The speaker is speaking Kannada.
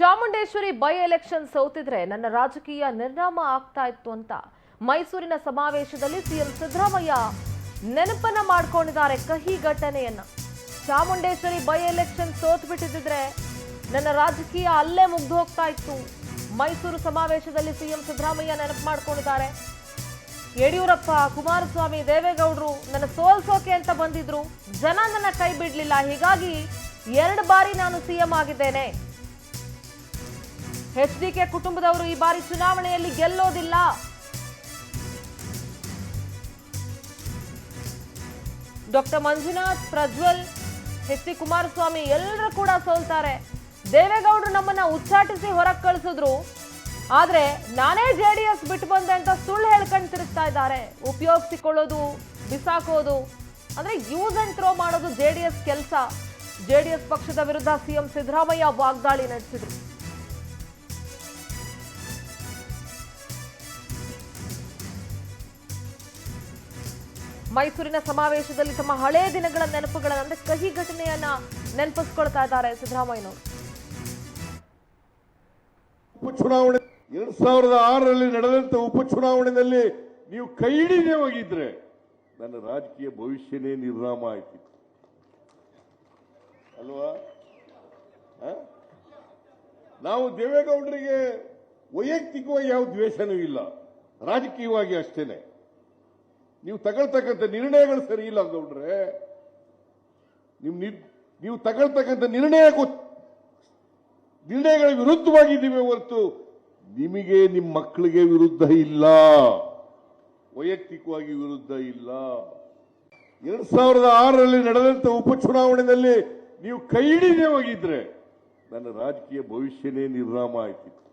ಚಾಮುಂಡೇಶ್ವರಿ ಬೈ ಎಲೆಕ್ಷನ್ ಸೋತಿದ್ರೆ ನನ್ನ ರಾಜಕೀಯ ನಿರ್ನಾಮ ಆಗ್ತಾ ಇತ್ತು ಅಂತ ಮೈಸೂರಿನ ಸಮಾವೇಶದಲ್ಲಿ ಸಿಎಂ ಸಿದ್ದರಾಮಯ್ಯ ನೆನಪನ್ನ ಮಾಡಿಕೊಂಡಿದ್ದಾರೆ ಕಹಿ ಘಟನೆಯನ್ನ. ಚಾಮುಂಡೇಶ್ವರಿ ಬೈ ಎಲೆಕ್ಷನ್ ಸೋತ್ ಬಿಟ್ಟಿದ್ರೆ ನನ್ನ ರಾಜಕೀಯ ಅಲ್ಲೇ ಮುಗ್ದು ಹೋಗ್ತಾ ಇತ್ತು. ಮೈಸೂರು ಸಮಾವೇಶದಲ್ಲಿ ಸಿಎಂ ಸಿದ್ದರಾಮಯ್ಯ ನೆನಪು ಮಾಡಿಕೊಂಡಿದ್ದಾರೆ. ಯಡಿಯೂರಪ್ಪ, ಕುಮಾರಸ್ವಾಮಿ, ದೇವೇಗೌಡರು ನನ್ನ ಸೋಲ್ಸೋಕೆ ಅಂತ ಬಂದಿದ್ರು, ಜನ ನನ್ನ ಕೈ ಬಿಡ್ಲಿಲ್ಲ, ಹೀಗಾಗಿ 2 ಬಾರಿ ನಾನು ಸಿಎಂ ಆಗಿದ್ದೇನೆ. ಎಚ್ಡಿಕೆ ಕುಟುಂಬದವರು ಈ ಬಾರಿ ಚುನಾವಣೆಯಲ್ಲಿ ಗೆಲ್ಲೋದಿಲ್ಲ. Doctor Manjunath, Prajwal, H D. ಕುಮಾರಸ್ವಾಮಿ ಎಲ್ಲರೂ ಕೂಡ ಸೋಲ್ತಾರೆ. ದೇವೇಗೌಡರು ನಮ್ಮನ್ನ ಉಚ್ಚಾಟಿಸಿ ಹೊರಗೆ ಕಳಿಸಿದ್ರು, ಆದ್ರೆ ನಾನೇ ಜೆಡಿಎಸ್ ಬಿಟ್ಟು ಬಂದೆ ಅಂತ ಸುಳ್ಳು ಹೇಳ್ಕೊಂಡು ತಿರುಗ್ತಾ ಇದ್ದಾರೆ. ಉಪಯೋಗಿಸಿಕೊಳ್ಳೋದು, ಬಿಸಾಕೋದು, ಅಂದ್ರೆ ಯೂಸ್ ಅಂಡ್ ಥ್ರೋ ಮಾಡೋದು ಜೆಡಿಎಸ್ ಕೆಲಸ. ಜೆಡಿಎಸ್ ಪಕ್ಷದ ವಿರುದ್ಧ ಸಿಎಂ ಸಿದ್ದರಾಮಯ್ಯ ವಾಗ್ದಾಳಿ ನಡೆಸಿದ್ರು. ಮೈಸೂರಿನ ಸಮಾವೇಶದಲ್ಲಿ ತಮ್ಮ ಹಳೆಯ ದಿನಗಳ ನೆನಪುಗಳನ್ನ, ಅಂದ್ರೆ ಕಹಿ ಘಟನೆಯನ್ನ ನೆನಪಿಸ್ಕೊಳ್ತಾ ಇದ್ದಾರೆ ಸಿದ್ದರಾಮಯ್ಯನವರು. ಉಪಚುನಾವಣೆ 2006ರಲ್ಲಿ ನಡೆದಂತ ಉಪಚುನಾವಣೆಯಲ್ಲಿ ನೀವು ಕೈ ಹಿಡಿದೇ ಹೋಗಿದ್ರೆ ನನ್ನ ರಾಜಕೀಯ ಭವಿಷ್ಯನೇ ನಿರ್ನಾಮ ಆಯ್ತಿತ್ತು ಅಲ್ವಾ? ನಾವು ದೇವೇಗೌಡರಿಗೆ ವೈಯಕ್ತಿಕವಾಗಿ ಯಾವ ದ್ವೇಷನೂ ಇಲ್ಲ, ರಾಜಕೀಯವಾಗಿ ಅಷ್ಟೇನೆ. ನೀವು ತಗೊಳ್ತಕ್ಕಂಥ ನಿರ್ಣಯಗಳು ಸರಿ ಇಲ್ಲ ಗೌಡ್ರೆ. ನೀವು ತಗೊಳ್ತಕ್ಕಂಥ ನಿರ್ಣಯಗಳ ವಿರುದ್ಧವಾಗಿದ್ದೀವಿ ಹೊರತು ನಿಮಗೆ ನಿಮ್ಮ ಮಕ್ಕಳಿಗೆ ವಿರುದ್ಧ ಇಲ್ಲ, ವೈಯಕ್ತಿಕವಾಗಿ ವಿರುದ್ಧ ಇಲ್ಲ. 2006ರಲ್ಲಿ ನಡೆದಂತ ಉಪಚುನಾವಣೆಯಲ್ಲಿ ನೀವು ಕೈ ಹಿಡಿದೇ ಹೋಗಿದ್ರೆ ನನ್ನ ರಾಜಕೀಯ ಭವಿಷ್ಯನೇ ನಿರ್ನಾಮ ಆಯ್ತಿತ್ತು.